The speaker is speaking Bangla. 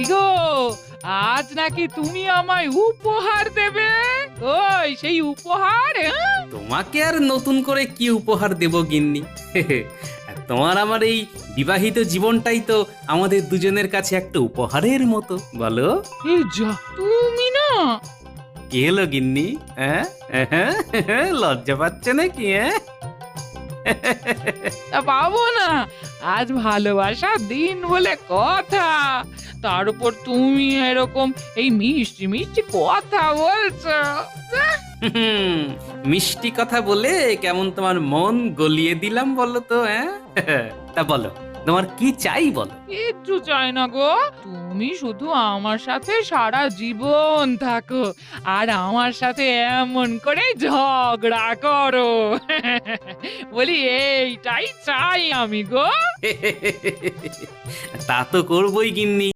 ইগো, আজ নাকি তুমি আমায় উপহার দেবে। ওই সেই উপহার, হ্যাঁ? তোমাকে আর নতুন করে কি উপহার দেব গিন্নি? তোমার আমার এই বিবাহিত জীবনটাই তো আমাদের দুজনের কাছে একটা উপহারের মতো, বলো? এই যা, তুমি না। কি হলো গিন্নি? হ্যাঁ লজ্জা পাচ্ছে নাকি? তা পাবো না, আজ ভালোবাসার দিন বলে কথা, তার উপর তুমি এরকম এই মিষ্টি মিষ্টি কথা বলছো। হুম, মিষ্টি কথা বলে কেমন তোমার মন গলিয়ে দিলাম বলো তো? তা বলো, তোমার কি চাই বলো? কিচ্ছু চাই না গো, তুমি শুধু আমার সাথে সারা জীবন থাকো আর আমার সাথে এমন করে ঝগড়া করো। বলি এইটাই চাই আমি গো। তা তো করবই গিন্নি।